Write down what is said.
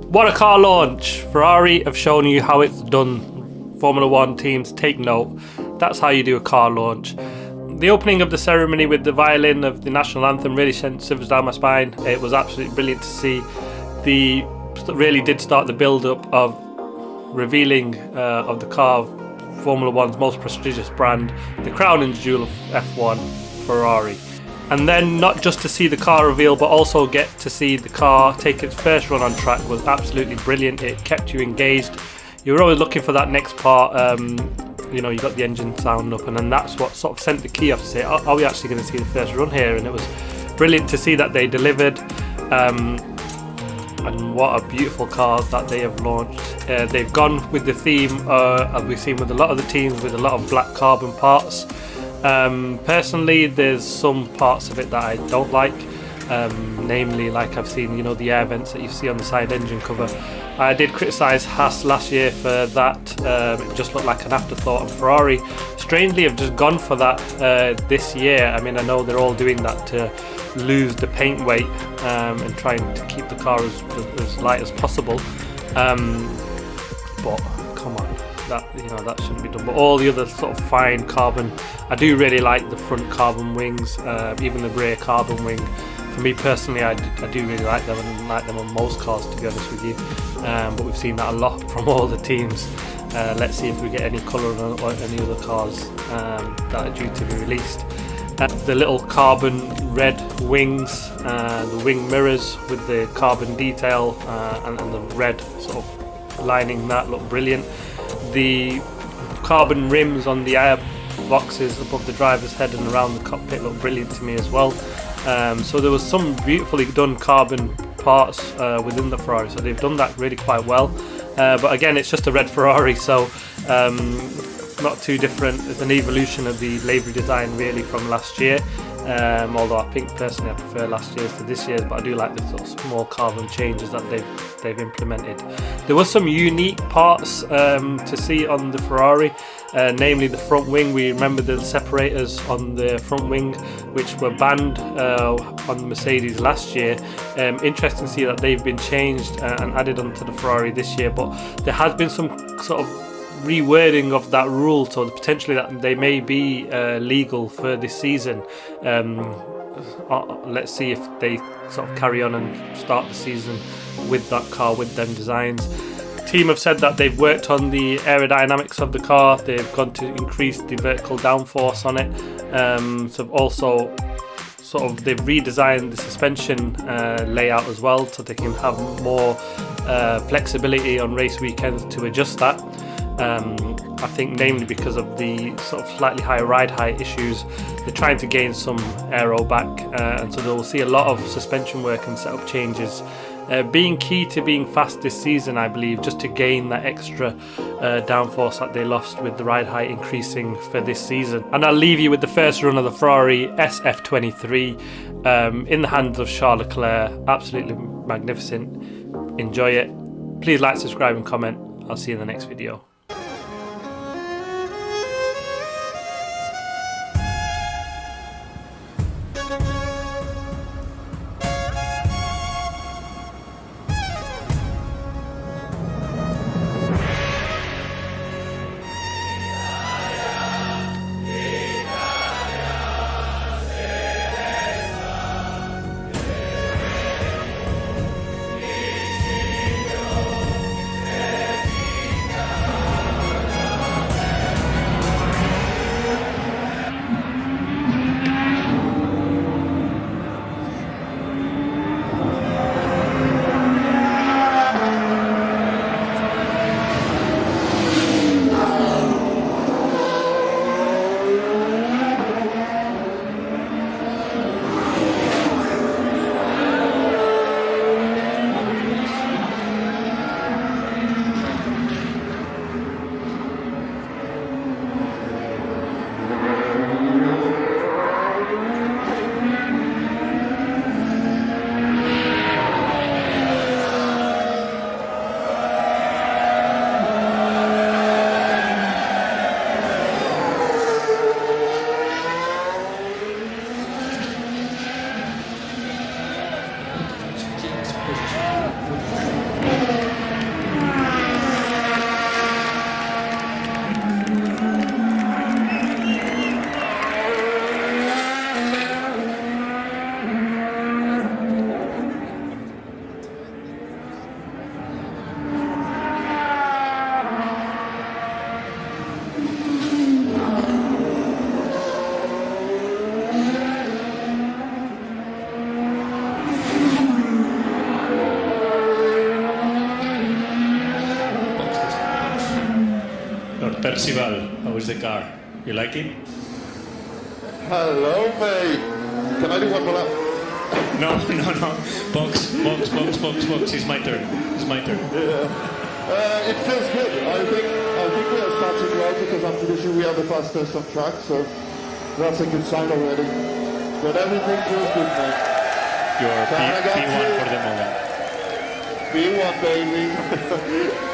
What a car launch! Ferrari have shown you how it's done. Formula One teams, take note. That's how you do a car launch. The opening of the ceremony with the violin of the national anthem really sent shivers down my spine. It was absolutely brilliant to see. Really did start the build-up of revealing of the car, Formula One's most prestigious brand, the crown and jewel of F1, Ferrari. And then not just to see the car reveal, but also get to see the car take its first run on track was absolutely brilliant. It kept you engaged. You were always looking for that next part. You know, you got the engine sound up, and then that's what sort of sent the key off to say, are we actually going to see the first run here? And it was brilliant to see that they delivered. And what a beautiful car that they have launched. They've gone with the theme, as we've seen with a lot of the teams, with a lot of black carbon parts. Personally, there's some parts of it that I don't like, namely, like I've seen, you know, the air vents that you see on the side engine cover. I did criticise Haas last year for that. It just looked like an afterthought, and Ferrari strangely have just gone for that this year. I mean, I know they're all doing that to lose the paint weight and trying to keep the car as light as possible, but come on, that shouldn't be done. But all the other sort of fine carbon, I do really like the front carbon wings, even the rear carbon wing. For me personally, I do really like them, and like them on most cars, to be honest with you. But we've seen that a lot from all the teams. Let's see if we get any colour on any other cars that are due to be released. The little carbon red wings, the wing mirrors with the carbon detail and the red sort of lining, that look brilliant. The carbon rims on the air boxes above the driver's head and around the cockpit look brilliant to me as well. So there was some beautifully done carbon parts within the Ferrari, so they've done that really quite well. But again, it's just a red Ferrari, so not too different. It's an evolution of the livery design really from last year, although I think personally I prefer last year's to this year's, but I do like the sort of small carbon changes that they've implemented. There was some unique parts to see on the Ferrari, namely the front wing. We remember the separators on the front wing, which were banned on the Mercedes last year. Interesting to see that they've been changed and added onto the Ferrari this year, but there has been some sort of rewording of that rule, so potentially that they may be legal for this season. Let's see if they sort of carry on and start the season with that car, with them designs. The team have said that they've worked on the aerodynamics of the car. They've gone to increase the vertical downforce on it. So also they've redesigned the suspension layout as well, so they can have more flexibility on race weekends to adjust that. I think namely because of the sort of slightly higher ride height issues, they're trying to gain some aero back, and so they'll see a lot of suspension work and setup changes being key to being fast this season, I believe, just to gain that extra downforce that they lost with the ride height increasing for this season. And I'll leave you with the first run of the Ferrari SF-23 in the hands of Charles Leclerc. Absolutely magnificent. Enjoy it. Please like, subscribe and comment. I'll see you in the next video. Percival, how is the car? You like it? Hello, mate. Can I do one more lap? No. Box. It's my turn. Yeah. It feels good. I think we are starting well because I'm pretty sure we are the fastest on track, so that's a good sign already. But everything feels good, man. You're P1 for the moment. P1, baby.